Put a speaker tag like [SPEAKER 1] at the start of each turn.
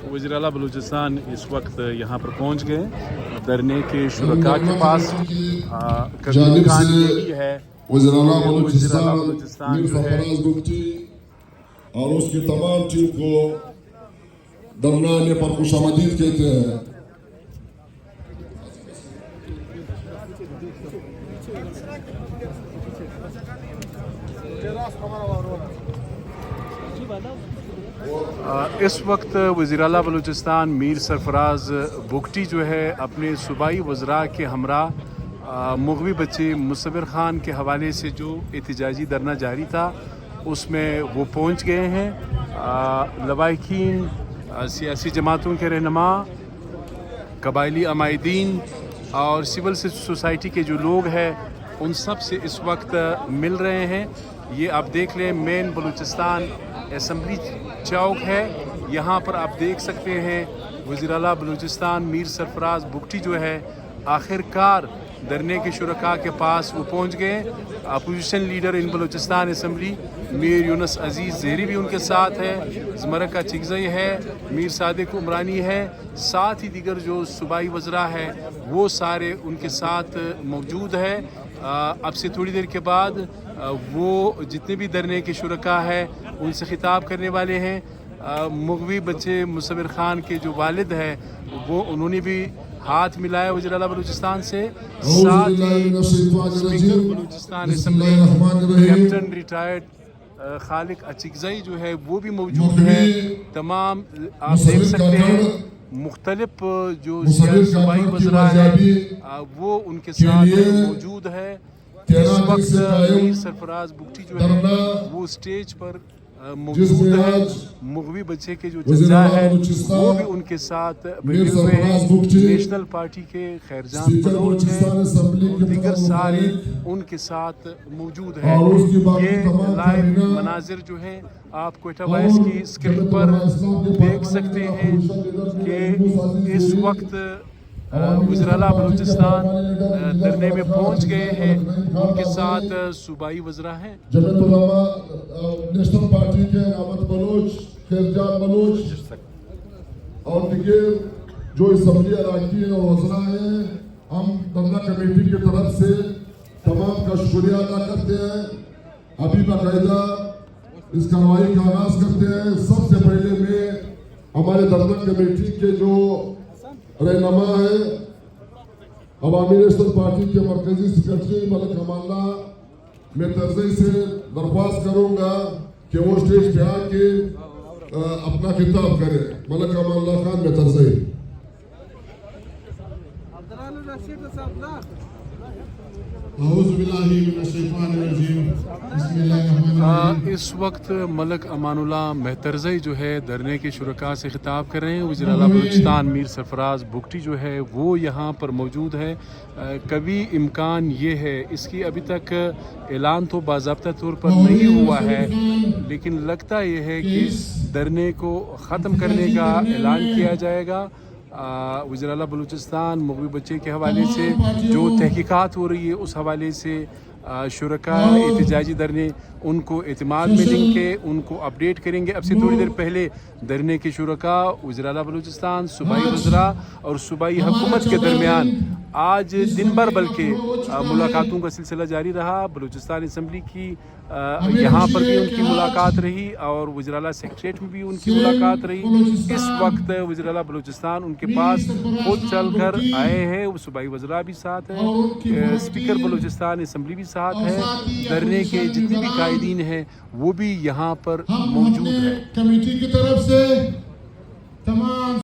[SPEAKER 1] वज़ीर आला बलूचिस्तान इस वक्त यहाँ पर पहुँच गए धरने के शुरका के पास। कभी खान यही है
[SPEAKER 2] वज़ीर आला
[SPEAKER 1] बलूचिस्तान
[SPEAKER 2] मीर
[SPEAKER 1] जो है
[SPEAKER 2] सरफराज बुगटी और उसकी तमाम टीम को धरना आने पर खुशामदीद कहते हैं।
[SPEAKER 1] इस वक्त वज़ीर आला बलूचिस्तान मीर सरफराज बुगटी जो है अपने सूबाई वज़रा के हमरा मुग़वी बच्चे मुसव्विर ख़ान के हवाले से जो एहतजाजी धरना जारी था उसमें वो पहुंच गए हैं। लवाहिकीन, सियासी जमातों के रहनुमा, कबायली अमायदीन और सिविल सोसाइटी के जो लोग हैं उन सब से इस वक्त मिल रहे हैं। ये आप देख लें मेन बलूचिस्तान असम्बली चौक है। यहाँ पर आप देख सकते हैं वज़ीर आला बलूचिस्तान मीर सरफराज बुगटी जो है आखिरकार धरने के शुरका के पास वो पहुँच गए। Opposition leader in Balochistan assembly Mir Yunus Aziz Zehri भी उनके साथ है, ज़मरका चिगज़ई है, मीर सादिक उमरानी है, साथ ही दीगर जो सूबाई वज़रा है वो सारे उनके साथ मौजूद है। अब से थोड़ी देर के बाद वो जितने भी धरने के शुरका है उनसे ख़िताब करने वाले हैं। मुग़वी बच्चे मुसव्विर ख़ान के जो वालिद है वो उन्होंने भी हाथ मिलाया वज़ीर आला बलूचिस्तान से। साथ ही speaker Balochistan assembly captain retired Khaliq Achakzai जो है वो भी मौजूद है। तमाम आप देख सकते हैं मुख्तलिफ जो सूबाई वज़रा है वो उनके साथ मौजूद है। इस वक्त मीर सरफराज बुगटी जो है वो स्टेज पर मौजूद है। मुग़वी बच्चे के जो जज्जा है वो भी उनके साथ बैठे हुए हैं। नेशनल पार्टी के खैरजान बलोच हैं और दीगर सारे उनके साथ मौजूद हैं। ये लाइव मनाजिर जो हैं आप क्वेटा वॉइस की स्क्रीन पर देख सकते हैं कि इस वक्त वज़ीर आला बलूचिस्तान धरने में पहुंच गए हैं। उनके साथ सूबाई वज़रा हैं।
[SPEAKER 2] नेशनल पार्टी के अहमद बलोच, खैरजान बलोच और दीगर जो असम्बली अरकान और वज़रा हैं, हम धरना कमेटी की तरफ से तमाम का शुक्रिया अदा करते हैं। अभी बाकायदा इस कार्रवाई का आगाज़ करते हैं। सबसे पहले मैं हमारे धरना कमेटी के जो रहनुमा है अवामी नेशनल पार्टी के मरकजी सेक्रेटरी मलक अमानुल्लाह मेहतरज़ई से दरख्वास्त करूंगा कि वो स्टेज पे आके अपना खिताब करें। मलक अमानुल्लाह खान मेहतरज़ई।
[SPEAKER 1] इस वक्त मलक अमानुल्लाह मेहतरज़ई जो है धरने के शुरका से ख़िताब कर रहे हैं। वज़ीर आला बलूचिस्तान मीर सरफराज बुगटी जो है वो यहाँ पर मौजूद है। कभी इम्कान ये है, इसकी अभी तक ऐलान तो बाज़ाब्ता तौर पर नहीं हुआ है, लेकिन लगता ये है कि धरने को ख़त्म करने का ऐलान किया जाएगा। वज़ीर आला बलूचिस्तान मुग़वी बच्चे के हवाले से जो तहकीकात हो रही है उस हवाले से शुरका एहतजाजी धरने उनको एतमाद में लेंगे, उनको अपडेट करेंगे। अब से थोड़ी देर पहले धरने के शुरका वज़ीर आला बलूचिस्तान सूबाई वज़रा और सूबाई हुकूमत के दरमियान आज दिन भर बल्कि मुलाकातों का सिलसिला जारी रहा। बलूचिस्तान असम्बली की यहाँ पर भी उनकी मुलाकात रही और वज़ीर आला सेक्रेटरीट में भी उनकी मुलाकात रही। इस वक्त वज़ीर आला बलूचिस्तान उनके पास खुद चल कर आए हैं। सूबाई वज़रा भी साथ हैं, स्पीकर बलूचिस्तान असम्बली भी साथ है, धरने के जितने भी कायदीन हैं वो भी यहाँ पर मौजूद है।
[SPEAKER 2] कमेटी की तरफ से तमाम